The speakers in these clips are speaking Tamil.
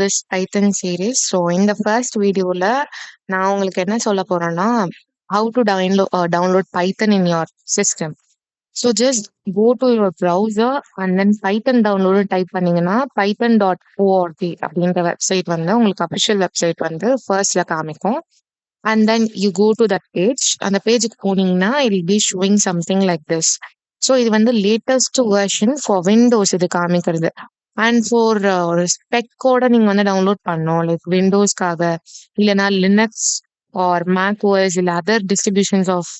this Python series. So in the first video நான் உங்களுக்கு என்ன சொல்ல போறேன்னா how to download Python in your system. So just go to your browser and then Python download type பண்ணீங்கன்னா python.org அப்படின்ற வெப்சைட் வந்து உங்களுக்கு அபிஷியல் வெப்சைட் வந்து ஃபர்ஸ்ட்ல காமிக்கும். And then you go to that page. அந்த பேஜுக்கு போனீங்கன்னா it will be showing something like this. So இது வந்து லேட்டஸ்ட் வெர்ஷன் ஃபார் விண்டோஸ் இது காமிக்கிறது. அண்ட் ஃபார் ஒரு ஸ்பெக்கோட நீங்க வந்து டவுன்லோட் பண்ணோம் லைக் விண்டோஸ்க்காக இல்லைனா லினக்ஸ் ஆர் மேக் ஓஎஸ் இல்லை அதர் டிஸ்ட்ரிபியூஷன்ஸ் ஆஃப்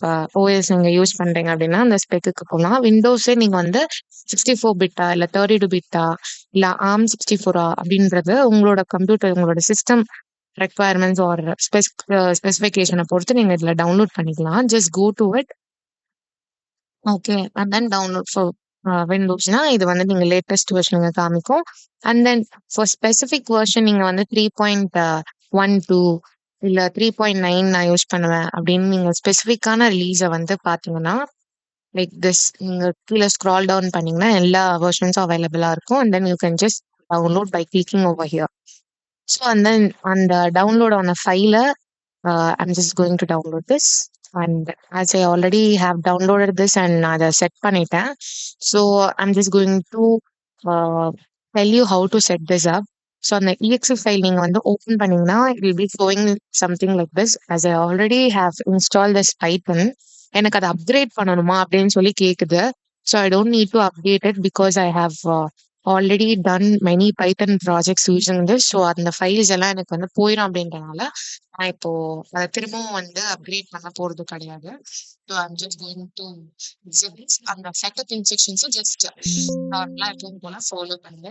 ஓஎஸ் நீங்க யூஸ் பண்றீங்க அப்படின்னா அந்த ஸ்பெக்குக்கு போகலாம். விண்டோஸே நீங்க வந்து 64 பிட்டா இல்லை 32 பிட்டா இல்லை ஆர்ம் 64 அப்படின்றது உங்களோட கம்ப்யூட்டர் உங்களோட சிஸ்டம் ரெக்வயர்மெண்ட்ஸ் ஆர் ஸ்பெசிஃபிகேஷனை பொறுத்து நீங்க இதுல டவுன்லோட் பண்ணிக்கலாம். Just go to it. Okay and then download for விண்டோஸ்னா இது வந்து நீங்க லேட்டஸ்ட் வெர்ஷன் காமிக்கும். And then for specific version நீங்க வந்து 3.12 இல்ல 3.9 நான் யூஸ் பண்ணுவேன் அப்படின்னு நீங்க ஸ்பெசிஃபிக்கான ரிலீஸை வந்து பாத்தீங்கன்னா லைக் திஸ் நீங்க கீழே ஸ்க்ரால் டவுன் பண்ணீங்கன்னா எல்லா வெர்ஷன்ஸும் அவைலபிளா இருக்கும். And then you can just download by clicking over here. So and then அந்த டவுன்லோட் ஆன ஃபைலை I'm just going to download this. And as I already have downloaded this and அதை செட் பண்ணிட்டேன். So I'm just going to tell you how to set this up. So அந்த exe file நீங்க வந்து ஓப்பன் பண்ணீங்கன்னா it will be showing something like this. As I already have installed this Python, எனக்கு அதை அப்கிரேட் பண்ணணுமா அப்படின்னு சொல்லி கேக்குது. So I don't need to update it because I have already done many Python projects using this. So அந்த ஃபைல்ஸ் எல்லாம் எனக்கு வந்து போயிடும் அப்படின்றனால நான் இப்போ அதை திரும்பவும் வந்து அப்கிரேட் பண்ண போறது கிடையாது. So I'm just going to அந்த செட்டப் இன்ஸ்ட்ரக்ஷன்ஸும் ஜஸ்ட் நார்மலா எப்பவும் போல ஃபாலோ பண்ணுங்க.